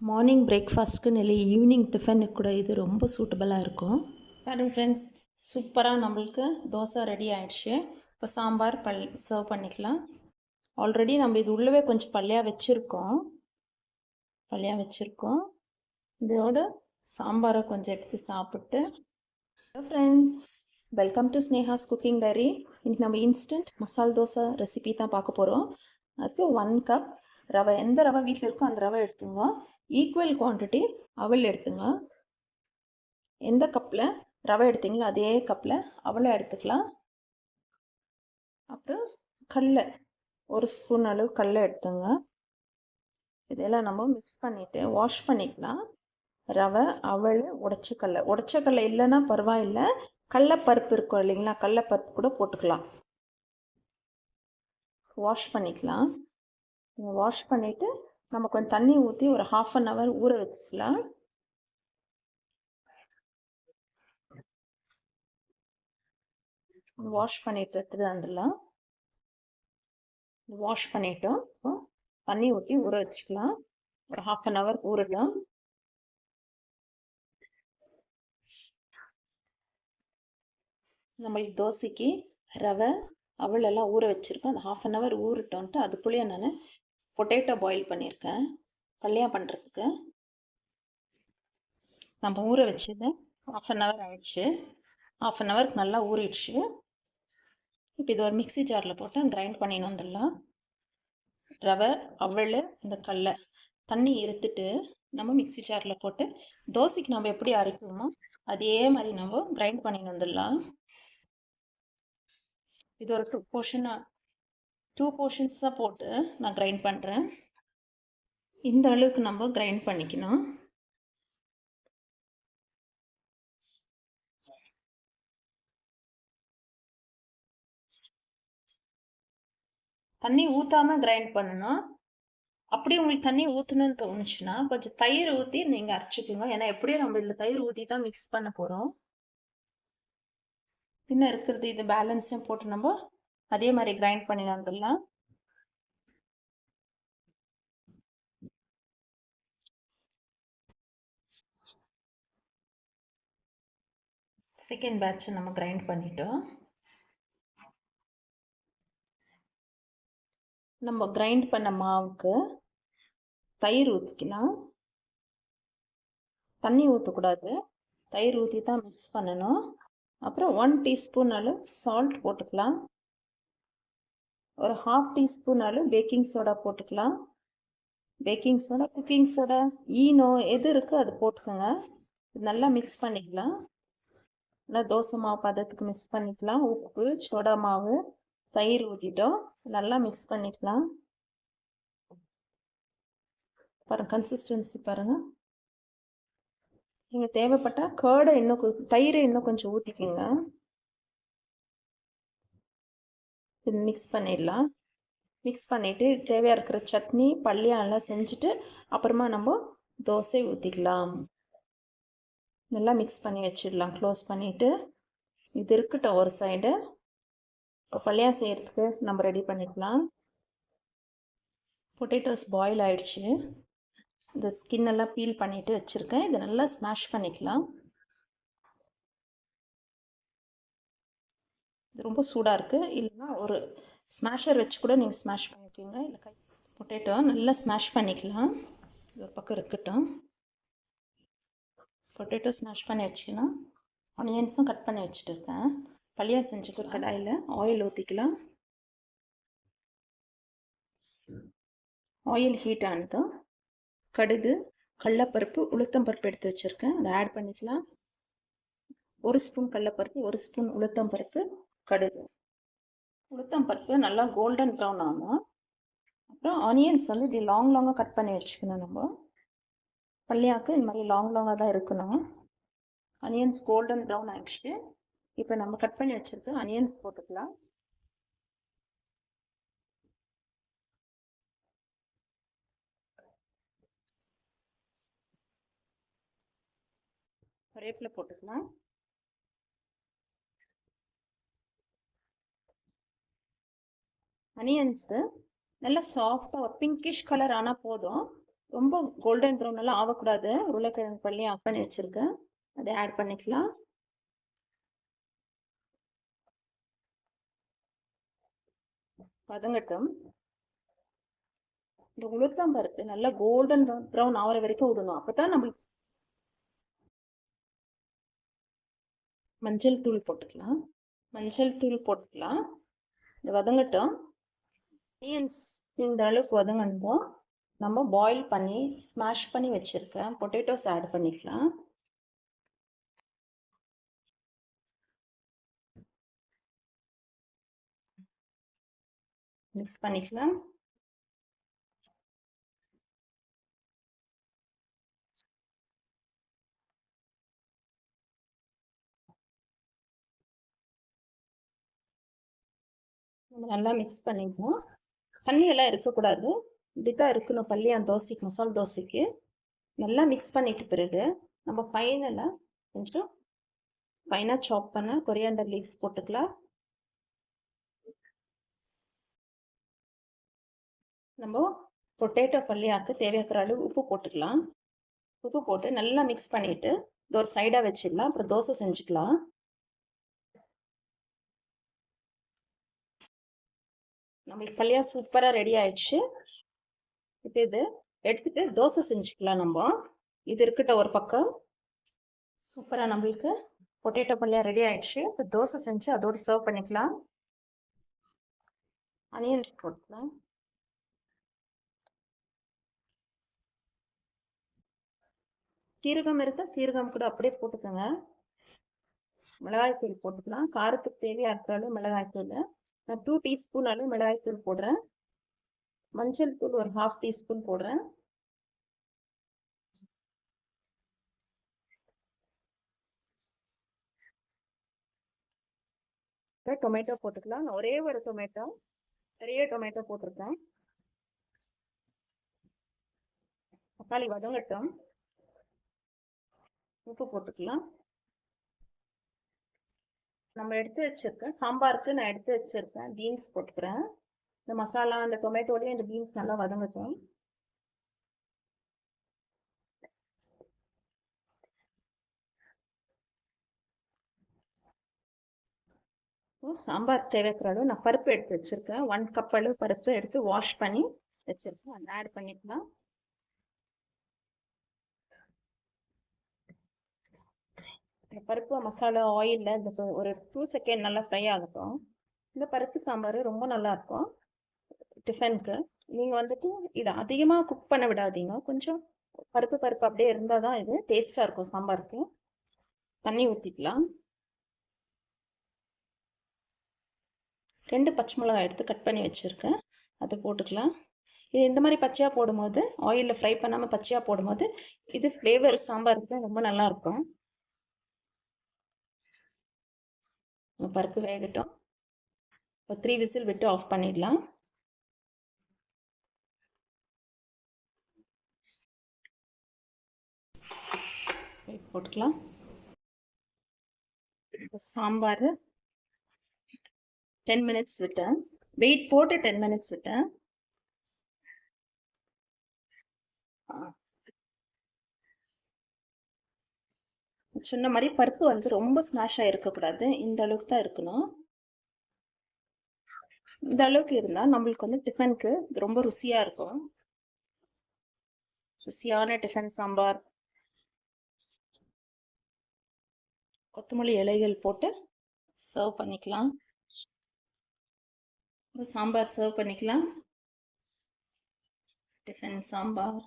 Morning பிரேக்ஃபாஸ்ட்டுக்கு இல்லை evening டிஃபனுக்கு கூட இது ரொம்ப சூட்டபுளாக இருக்கும். பாருங்கள் ஃப்ரெண்ட்ஸ், சூப்பராக நம்மளுக்கு தோசை ரெடி ஆகிடுச்சு. இப்போ சாம்பார் சர்வ் பண்ணிக்கலாம். ஆல்ரெடி நம்ம இது உள்ளவே கொஞ்சம் பல்லியாக வச்சுருக்கோம். இதோட சாம்பாரை கொஞ்சம் எடுத்து சாப்பிட்டு, hello friends, welcome to Sneha's cooking diary. இன்றைக்கி நம்ம இன்ஸ்டன்ட் மசால் தோசை ரெசிபி தான் பார்க்க போகிறோம். அதுக்கு 1 கப் ரவை, எந்த ரவை வீட்டில் இருக்கோ அந்த ரவை எடுத்துங்க. ஈக்குவல் குவான்டிட்டி அவல் எடுத்துங்க. எந்த கப்பில் ரவை எடுத்தீங்களோ அதே கப்பில் அவலை எடுத்துக்கலாம். அப்புறம் கடலை, 1 ஸ்பூன் அளவு கடலை எடுத்துங்க. இதெல்லாம் நம்ம மிக்ஸ் பண்ணிவிட்டு வாஷ் பண்ணிக்கலாம். ரவை, அவல், உடச்சக்கடலை இல்லைன்னா பரவாயில்லை, கடலைப்பருப்பு இருக்கும் இல்லைங்களா, கடலைப்பருப்பு கூட போட்டுக்கலாம். வாஷ் பண்ணிக்கலாம். வாஷ் பண்ணிவிட்டு நம்ம கொஞ்சம் தண்ணி ஊற்றி ஒரு 1/2 hour ஊற வச்சுக்கலாம். வாஷ் பண்ணிட்டு வந்துடலாம். வாஷ் பண்ணிட்டோம். தண்ணி ஊற்றி ஊற வச்சுக்கலாம். ஒரு 1/2 hour ஊறலாம். நம்மளுக்கு தோசைக்கு ரவை, அவல் எல்லாம் ஊற வச்சுருக்கோம். அந்த 1/2 hour ஊறிட்டோன்ட்டு அதுக்குள்ளேயே நான் பொட்டேட்டோ பாயில் பண்ணியிருக்கேன் பல்லியாக பண்ணுறதுக்கு. நம்ம ஊற வச்சது 1/2 hour ஆயிடுச்சு. 1/2 hourக்கு நல்லா ஊறிடுச்சு. இப்போ இது ஒரு மிக்சி ஜாரில் போட்டு கிரைண்ட் பண்ணின்னு வந்துடலாம். ரவை, அவல், இந்த கடலை தண்ணி இருத்துட்டு நம்ம மிக்சி ஜாரில் போட்டு தோசைக்கு நம்ம எப்படி அரைக்கணுமோ அதே மாதிரி நம்ம கிரைண்ட் பண்ணின்னு வந்துடலாம். இது ஒரு 2 போர்ஷன்ஸாக போட்டு நான் கிரைண்ட் பண்ணுறேன். இந்த அளவுக்கு நம்ம கிரைண்ட் பண்ணிக்கணும். தண்ணி ஊற்றாமல் கிரைண்ட் பண்ணணும். அப்படி உங்களுக்கு தண்ணி ஊற்றணும்னு தோணுச்சுன்னா கொஞ்சம் தயிர் ஊற்றி நீங்கள் அரைச்சிக்கோங்க. ஏன்னா எப்படியும் நம்ம இதில் தயிர் ஊற்றி தான் மிக்ஸ் பண்ண போகிறோம். இன்னும் இருக்கிறது இது பேலன்ஸையும் போட்டு நம்ம அதே மாதிரி கிரைண்ட் பண்ணி வந்துடலாம். செகண்ட் பேட்சை நம்ம கிரைண்ட் பண்ணிட்டோம். நம்ம கிரைண்ட் பண்ண மாவுக்கு தயிர் ஊற்றிக்கலாம். தண்ணி ஊற்றக்கூடாது, தயிர் ஊற்றி தான் மிக்ஸ் பண்ணணும். அப்புறம் 1 டீஸ்பூன் அளவு சால்ட் போட்டுக்கலாம். ஒரு 1/2 டீஸ்பூன் அளவு பேக்கிங் சோடா போட்டுக்கலாம். Baking soda, cooking soda, Eno எது இருக்கோ அது போட்டுக்கோங்க. நல்லா மிக்ஸ் பண்ணிக்கலாம். நல்லா தோசை மாவு பதத்துக்கு மிக்ஸ் பண்ணிக்கலாம். உப்பு, சோடா மாவு, தயிர் ஊற்றிட்டோம். நல்லா மிக்ஸ் பண்ணிக்கலாம். பாருங்கள், கன்சிஸ்டன்சி பாருங்கள். நீங்கள் தேவைப்பட்டால் கர்டை தயிரை இன்னும் கொஞ்சம் ஊற்றிக்கிங்க. இது மிக்ஸ் பண்ணிடலாம். மிக்ஸ் பண்ணிவிட்டு தேவையாக இருக்கிற சட்னி பல்லியாக எல்லாம் செஞ்சுட்டு அப்புறமா நம்ம தோசை ஊற்றிக்கலாம். நல்லா மிக்ஸ் பண்ணி வச்சிடலாம். க்ளோஸ் பண்ணிவிட்டு இது இருக்கட்டும் ஒரு சைடு. இப்போ பல்லியாக செய்கிறதுக்கு நம்ம ரெடி பண்ணிக்கலாம். பொட்டேட்டோஸ் பாயில் ஆகிடுச்சு. இந்த ஸ்கின்னெல்லாம் பீல் பண்ணிவிட்டு வச்சுருக்கேன். இதை நல்லா ஸ்மாஷ் பண்ணிக்கலாம். இது ரொம்ப சூடாக இருக்குது, இல்லைன்னா ஒரு ஸ்மாஷர் வச்சு கூட நீங்கள் ஸ்மாஷ் பண்ணிக்கோங்க. இல்லை பொட்டேட்டோ நல்லா ஸ்மாஷ் பண்ணிக்கலாம். இது ஒரு பக்கம் இருக்கட்டும். பொட்டேட்டோ ஸ்மாஷ் பண்ணி வச்சுக்கணும். ஆனியன்ஸும் கட் பண்ணி வச்சுட்டு இருக்கேன். பல்லியாக செஞ்சுட்டு ஒரு கடாயில் ஆயில் ஊற்றிக்கலாம். ஆயில் ஹீட் ஆனதும் கடுகு, கடலைப்பருப்பு, உளுத்தம்பருப்பு எடுத்து வச்சுருக்கேன். அதை ஆட் பண்ணிக்கலாம். 1 ஸ்பூன் கடலைப்பருப்பு, 1 ஸ்பூன் உளுத்தம்பருப்பு, கடுகு. உளுத்தம்பருப்பு நல்லா கோல்டன் ப்ரௌன் ஆகும். அப்புறம் ஆனியன்ஸ் வந்து இப்படி லாங்காக கட் பண்ணி வச்சுக்கணும். நம்ம பல்லியாவுக்கு இந்த மாதிரி லாங்காக தான் இருக்கணும். ஆனியன்ஸ் கோல்டன் ப்ரௌன் ஆகிடுச்சு. இப்போ நம்ம கட் பண்ணி வச்சுருக்கு ஆனியன்ஸ் போட்டுக்கலாம். கருவேப்பிலை போட்டுக்கலாம். அனியன்ஸு நல்லா சாஃப்டாக ஒரு பிங்கிஷ் கலர் ஆனால் போதும். ரொம்ப கோல்டன் ப்ரௌன் எல்லாம் ஆகக்கூடாது. உருளைக்கிழங்கு பள்ளி ஆஃப் பண்ணி வச்சிருக்கேன், அதை ஆட் பண்ணிக்கலாம். வதங்கட்டும். இந்த உளுத்தம்பருப்பு நல்லா கோல்டன் ப்ரௌன் ஆகிற வரைக்கும் விடணும். அப்பதான் நம்மளுக்கு மஞ்சள் தூள் போட்டுக்கலாம். இது வதங்கட்டும். ஆனியன்ஸ் இந்த அளவுக்கு வதங்கணும். நம்ம பாயில் பண்ணி ஸ்மாஷ் பண்ணி வச்சிருக்கேன் பொட்டேட்டோஸ் ஆட் பண்ணிக்கலாம். மிக்ஸ் பண்ணிக்கலாம். நல்லா மிக்ஸ் பண்ணிக்கணும். தண்ணி எல்லாம் இருக்கக்கூடாது, இப்படித்தான் இருக்கணும் கல்யாண தோசைக்கு, மசால் தோசைக்கு. நல்லா மிக்ஸ் பண்ணிட்டு பிறகு நம்ம ஃபைனலாக கொஞ்சம் ஃபைனாக சாப் பண்ண கொரியாண்டர் லீவ்ஸ் போட்டுக்கலாம். நம்ம பொட்டேட்டோ பள்ளியாக்கு தேவையான அளவு உப்பு போட்டுக்கலாம். உப்பு போட்டு நல்லா மிக்ஸ் பண்ணிட்டு இது ஒரு சைடாக வச்சிடலாம். அப்புறம் தோசை செஞ்சுக்கலாம். நம்மளுக்கு பள்ளியா சூப்பராக ரெடி ஆயிடுச்சு. இப்போ இது எடுத்துட்டு தோசை செஞ்சுக்கலாம். நம்ம இது இருக்கட்ட ஒரு பக்கம். சூப்பராக நம்மளுக்கு பொட்டேட்டோ பள்ளியா ரெடி ஆயிடுச்சு. இப்போ தோசை செஞ்சு அதோடு சர்வ் பண்ணிக்கலாம். அனியன் போட்டுக்கலாம். சீரகம் இருக்கா, சீரகம் கூட அப்படியே போட்டுக்கோங்க. மிளகாய் தூள் போட்டுக்கலாம். காரத்துக்கு தேவையா இருக்கிற மிளகாய் தூள் நான் 2 டீஸ்பூன் அளவு மிளகாய் தூள் போடுறேன். மஞ்சள் தூள் ஒரு 1/2 டீஸ்பூன் போடுறேன். டொமேட்டோ போட்டுக்கலாம். ஒரே ஒரு டொமேட்டோ, பெரிய டொமேட்டோ போட்டிருக்கேன். தக்காளி வதங்கட்டும். உப்பு போட்டுக்கலாம். நம்ம எடுத்து வச்சிருக்கேன் சாம்பாருக்கு, நான் எடுத்து வச்சிருக்கேன் பீன்ஸ் போட்டுக்கிறேன். இந்த மசாலா அந்த டொமேட்டோலயே இந்த பீன்ஸ் நல்லா வதங்கட்டும். சாம்பார் தேவைக்கிற அளவு நான் பருப்பு எடுத்து வச்சிருக்கேன். 1 கப் அளவு பருப்பு எடுத்து வாஷ் பண்ணி வச்சிருக்கேன். அதை ஆட் பண்ணிக்கலாம். பருப்பு மசாலா ஆயிலில் இந்த ஒரு 2 செகண்ட் நல்லா ஃப்ரை ஆகட்டும். இந்த பருப்பு சாம்பார் ரொம்ப நல்லா இருக்கும் டிஃபனுக்கு. நீங்கள் வந்துட்டு இதை அதிகமாக குக் பண்ண விடாதீங்க. கொஞ்சம் பருப்பு அப்படியே இருந்தால் தான் இது டேஸ்ட்டாக இருக்கும் சாம்பாருக்கு. தண்ணி ஊற்றிக்கலாம். 2 பச்சை மிளகாய் எடுத்து கட் பண்ணி வச்சுருக்கேன், அதை போட்டுக்கலாம். இது இந்த மாதிரி பச்சையாக போடும்போது, ஆயிலில் ஃப்ரை பண்ணாமல் பச்சையாக போடும்போது இது ஃப்ளேவர் சாம்பாருக்கு ரொம்ப நல்லாயிருக்கும். பருப்பு வேகட்டும். ஒரு 3 விசில் விட்டு ஆஃப் பண்ணிடலாம். போட்டுக்கலாம். சாம்பார் 10 மினிட்ஸ் விட்டேன், வெயிட் போட்டு 10 மினிட்ஸ் விட்டேன். சொன்ன மாதிரி பருப்பு வந்து ரொம்ப ஸ்மாஷ் ஆகிருக்கக்கூடாது, இந்த அளவுக்கு தான் இருக்கணும். இந்த அளவுக்கு இருந்தால் நம்மளுக்கு வந்து டிஃபனுக்கு ரொம்ப ருசியாக இருக்கும். ருசியான டிஃபன் சாம்பார். கொத்தமல்லி இலைகள் போட்டு சர்வ் பண்ணிக்கலாம். சாம்பார் சர்வ் பண்ணிக்கலாம். டிஃபன் சாம்பார்.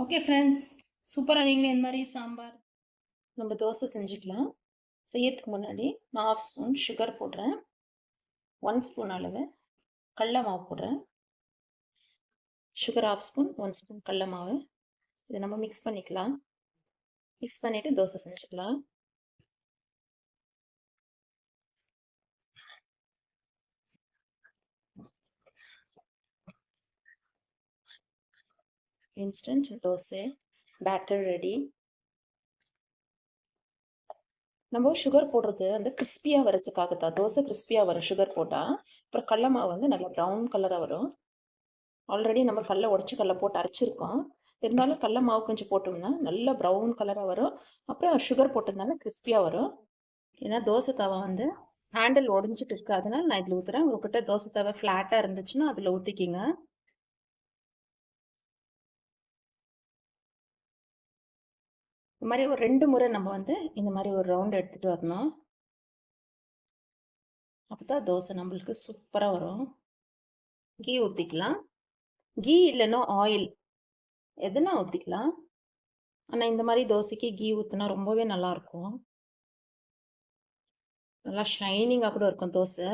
ஓகே ஃப்ரெண்ட்ஸ், சூப்பராக நீங்களே இந்த மாதிரி சாம்பார் நம்ம தோசை செஞ்சுக்கலாம். செய்யறதுக்கு முன்னாடி நான் 1/2 ஸ்பூன் சுகர் போடுறேன், 1 ஸ்பூன் அளவு கடல மாவு போடுறேன். சுகர் 1/2 ஸ்பூன், 1 ஸ்பூன் கடல மாவு. இதை நம்ம மிக்ஸ் பண்ணிக்கலாம். மிக்ஸ் பண்ணிவிட்டு தோசை செஞ்சுக்கலாம். Instant dosa batter ready. நம்ம சுகர் போடுறது அந்த கிறிஸ்பியாக வரதுக்காக தான். தோசை கிறிஸ்பியாக வரும் சுகர் போட்டால். அப்புறம் கடல மாவு வந்து நல்லா ப்ரௌன் கலராக வரும். ஆல்ரெடி நம்ம உடச்சி கடல போட்டு அரைச்சிருக்கோம். இருந்தாலும் கடல மாவு கொஞ்சம் போட்டோம்னா நல்லா ப்ரௌன் கலராக வரும். அப்புறம் சுகர் போட்டதுனால கிறிஸ்பியாக வரும். ஏன்னா தோசை தவா வந்து ஹேண்டில் உடஞ்சிட்டு இருக்கு, அதனால நான் இதில் ஊற்றுறேன். உங்ககிட்ட தோசை தவா ஃப்ளாட்டாக இருந்துச்சுன்னா அதில் ஊற்றிக்கிங்க. இந்த மாதிரி ஒரு 2 முறை நம்ம வந்து இந்த மாதிரி ஒரு ரவுண்ட் எடுத்துகிட்டு வரணும். அப்போ தான் தோசை நம்மளுக்கு சூப்பராக வரும். கீ ஊற்றிக்கலாம். கீ இல்லைன்னா ஆயில் எதுனா ஊற்றிக்கலாம். ஆனால் இந்த மாதிரி தோசைக்கு கீ ஊற்றினா ரொம்பவே நல்லாயிருக்கும். நல்லா ஷைனிங்காக கூட இருக்கும் தோசை.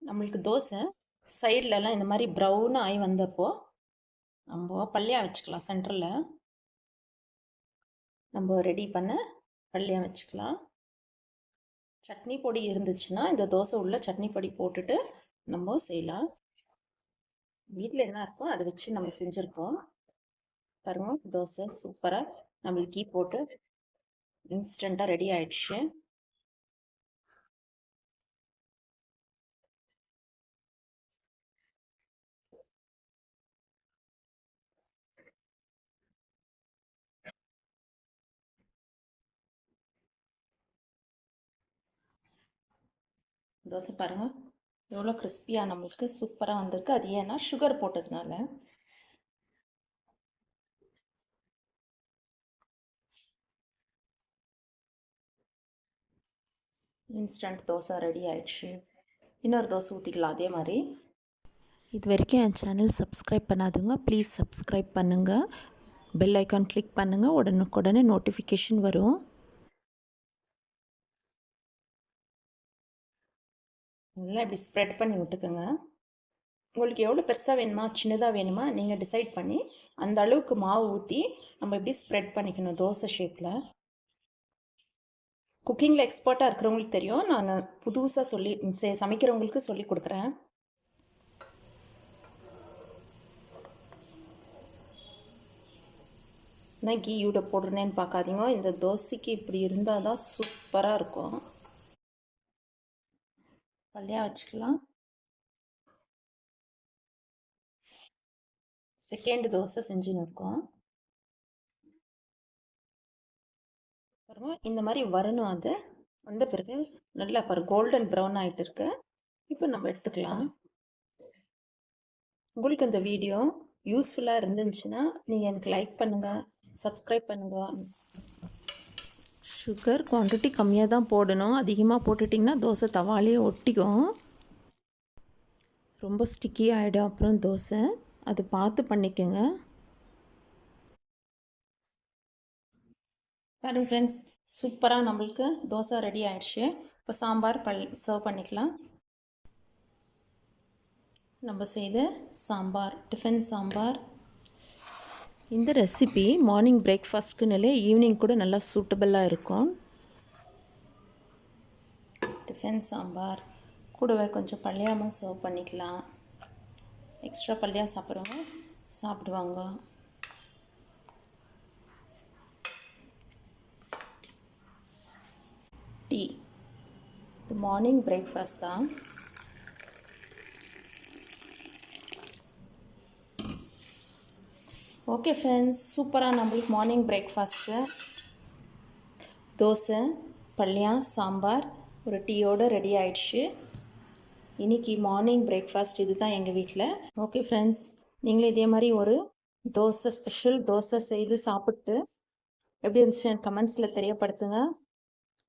நம்மளுக்கு தோசை சைட்லலாம் இந்த மாதிரி ப்ரௌனாக ஆகி வந்தப்போ நம்ம பல்லியாக வச்சுக்கலாம். சென்டரில் நம்ம ரெடி பண்ண பல்லியாக வச்சுக்கலாம். சட்னி பொடி இருந்துச்சுன்னா இந்த தோசை உள்ள சட்னி பொடி போட்டுட்டு நம்ம செய்யலாம். வீட்டில் என்ன இருக்கோ அதை வச்சு நம்ம செஞ்சுருக்கோம். பாருங்க, தோசை சூப்பராக நம்மளுக்கு கீ போட்டு இன்ஸ்டண்ட்டாக ரெடி ஆயிடுச்சு. தோசை பாருங்கள் எவ்வளோ கிறிஸ்பியாக நம்மளுக்கு சூப்பராக வந்திருக்கு. அது ஏன்னா சுகர் போட்டதுனால. இன்ஸ்டன்ட் தோசை ரெடி ஆயிடுச்சு. இன்னொரு தோசை ஊற்றிக்கலாம் அதே மாதிரி. இது வரைக்கும் என் சேனல் சப்ஸ்கிரைப் பண்ணாதுங்க, ப்ளீஸ் சப்ஸ்கிரைப் பண்ணுங்கள். பெல் ஐக்கான் கிளிக் பண்ணுங்கள், உடனுக்குடனே நோட்டிஃபிகேஷன் வரும். நல்லா இப்படி ஸ்ப்ரெட் பண்ணி விட்டுக்கோங்க. உங்களுக்கு எவ்வளோ பெருசாக வேணுமா சின்னதாக வேணுமா நீங்கள் டிசைட் பண்ணி அந்த அளவுக்கு மாவு ஊற்றி நம்ம இப்படி ஸ்ப்ரெட் பண்ணிக்கணும் தோசை ஷேப்பில். குக்கிங்கில் எக்ஸ்பர்ட்டாக இருக்கிறவங்களுக்கு தெரியும், நான் புதுசாக சமைக்கிறவங்களுக்கு சொல்லி கொடுக்குறேன். நான் கீயோட போடுறேன்னு பார்க்காதீங்க, இந்த தோசைக்கு இப்படி இருந்தால் தான் சூப்பராக இருக்கும். பல்லியாக வச்சுக்கலாம். செகண்ட் தோசை செஞ்சுன்னு இருக்கோம். அப்புறமா இந்த மாதிரி வரணும். அது வந்த பிறகு நல்லா கோல்டன் ப்ரௌன் ஆகிட்டு இருக்கு. இப்போ நம்ம எடுத்துக்கலாம். உங்களுக்கு இந்த வீடியோ யூஸ்ஃபுல்லாக இருந்துச்சுன்னா நீங்கள் எனக்கு லைக் பண்ணுங்கள், சப்ஸ்கிரைப் பண்ணுங்கள். சுகர் குவான்டிட்டி கம்மியாக தான் போடணும். அதிகமாக போட்டுட்டிங்கன்னா தோசை தவாலே ஒட்டிக்கும், ரொம்ப ஸ்டிக்கி ஆகிடும் அப்புறம் தோசை. அது பார்த்து பண்ணிக்கோங்க. பாருங்க ஃப்ரெண்ட்ஸ், சூப்பராக நம்மளுக்கு தோசை ரெடி ஆகிடுச்சு. இப்போ சாம்பார் சர்வ் பண்ணிக்கலாம். நம்ம செய்த சாம்பார், டிஃபன் சாம்பார். இந்த ரெசிபி மார்னிங் பிரேக்ஃபாஸ்ட்டுக்குன்னு இல்லை, ஈவினிங் கூட நல்லா சூட்டபுளாக இருக்கும். டிஃபன் சாம்பார் கூடவே கொஞ்சம் பல்லியாகவும் சர்வ் பண்ணிக்கலாம். எக்ஸ்ட்ரா பல்லியாக சாப்பிட்றவங்க சாப்பிடுவாங்க. டீ, இது மார்னிங் பிரேக்ஃபாஸ்ட் தான். ஓகே ஃப்ரெண்ட்ஸ், சூப்பராக நம்மளுக்கு மார்னிங் பிரேக்ஃபாஸ்ட்டு தோசை, பல்லியம், சாம்பார், ஒரு டீயோடு ரெடி ஆயிடுச்சு. இன்றைக்கி மார்னிங் பிரேக்ஃபாஸ்ட் இது தான் எங்கள் வீட்டில். ஓகே ஃப்ரெண்ட்ஸ், நீங்களும் இதே மாதிரி ஒரு தோசை ஸ்பெஷல் தோசை செய்து சாப்பிட்டு எப்படி இருந்துச்சு கமெண்ட்ஸில் தெரியப்படுத்துங்க.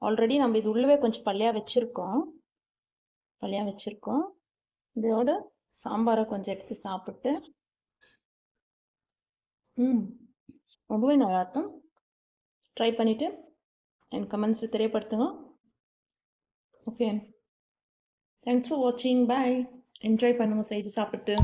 ஆல்ரெடி நம்ம இது உள்ளவே கொஞ்சம் பல்லியாக வச்சுருக்கோம். இதோட சாம்பாரை கொஞ்சம் எடுத்து சாப்பிட்டு ரொம்பவே நல்லாயிருக்கும். ட்ரை பண்ணிவிட்டு எனக்கு கமெண்ட்ஸில் தெரியப்படுத்துங்க. ஓகே, தேங்க்ஸ் ஃபார் வாட்சிங். பாய். என்ஜாய் பண்ணுங்கள் செய்து சாப்பிட்டு.